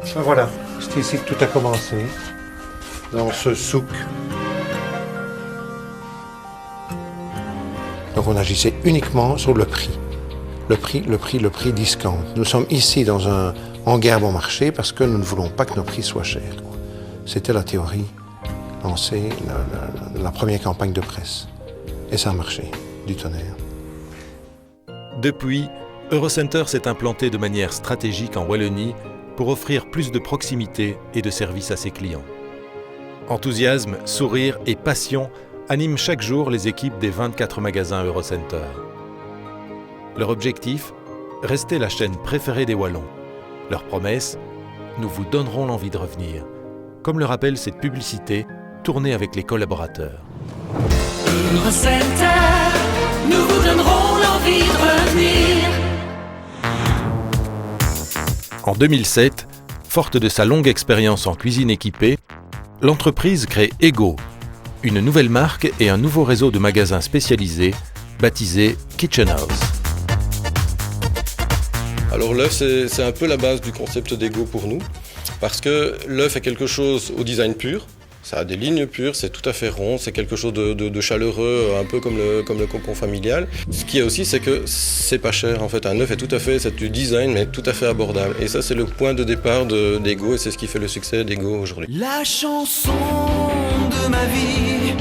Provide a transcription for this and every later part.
Ben voilà, c'est ici que tout a commencé, dans ce souk. Donc on agissait uniquement sur le prix. Le prix discount. Nous sommes ici dans un hangar bon marché parce que nous ne voulons pas que nos prix soient chers. C'était la théorie lancée, la première campagne de presse. Et ça a marché, du tonnerre. Depuis, Eurocenter s'est implanté de manière stratégique en Wallonie pour offrir plus de proximité et de service à ses clients. Enthousiasme, sourire et passion animent chaque jour les équipes des 24 magasins Eurocenter. Leur objectif, rester la chaîne préférée des Wallons. Leur promesse, nous vous donnerons l'envie de revenir. Comme le rappelle cette publicité, tournée avec les collaborateurs. Eurocenter, nous vous donnerons l'envie de revenir. En 2007, forte de sa longue expérience en cuisine équipée, l'entreprise crée Ego, une nouvelle marque et un nouveau réseau de magasins spécialisés, baptisé Kitchen House. Alors l'œuf, c'est un peu la base du concept d'Ego pour nous, parce que l'œuf est quelque chose au design pur, ça a des lignes pures, c'est tout à fait rond, c'est quelque chose de chaleureux, un peu comme le cocon familial. Ce qu'il y a aussi, c'est que c'est pas cher en fait, un œuf est tout à fait, c'est du design mais tout à fait abordable. Et ça c'est le point de départ d'Ego et c'est ce qui fait le succès d'Ego aujourd'hui. La chanson de ma vie,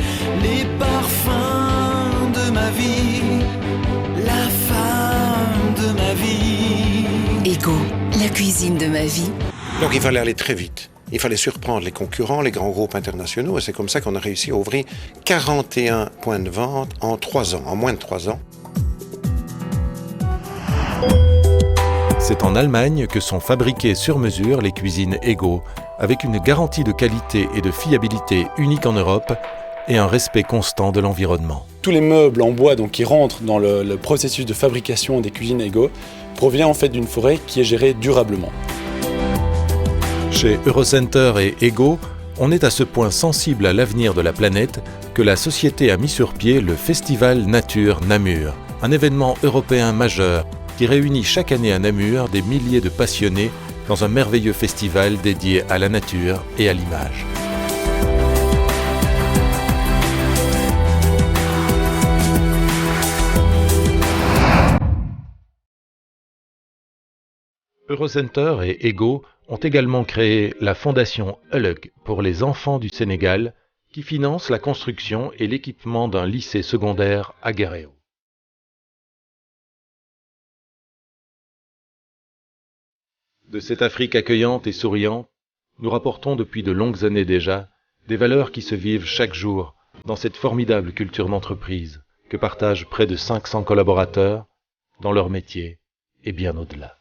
les parfums de ma vie, la femme de ma vie. Ego, la cuisine de ma vie. Donc il fallait aller très vite. Il fallait surprendre les concurrents, les grands groupes internationaux, et c'est comme ça qu'on a réussi à ouvrir 41 points de vente en 3 ans, en moins de 3 ans. C'est en Allemagne que sont fabriquées sur mesure les cuisines Ego, avec une garantie de qualité et de fiabilité unique en Europe et un respect constant de l'environnement. Tous les meubles en bois qui rentrent dans le processus de fabrication des cuisines Ego proviennent en fait d'une forêt qui est gérée durablement. Chez Eurocenter et Ego, on est à ce point sensible à l'avenir de la planète que la société a mis sur pied le Festival Nature Namur, un événement européen majeur qui réunit chaque année à Namur des milliers de passionnés dans un merveilleux festival dédié à la nature et à l'image. Eurocenter et Ego ont également créé la fondation Ulug pour les enfants du Sénégal qui finance la construction et l'équipement d'un lycée secondaire à Guéréo. De cette Afrique accueillante et souriante, nous rapportons depuis de longues années déjà des valeurs qui se vivent chaque jour dans cette formidable culture d'entreprise que partagent près de 500 collaborateurs dans leur métier et bien au-delà.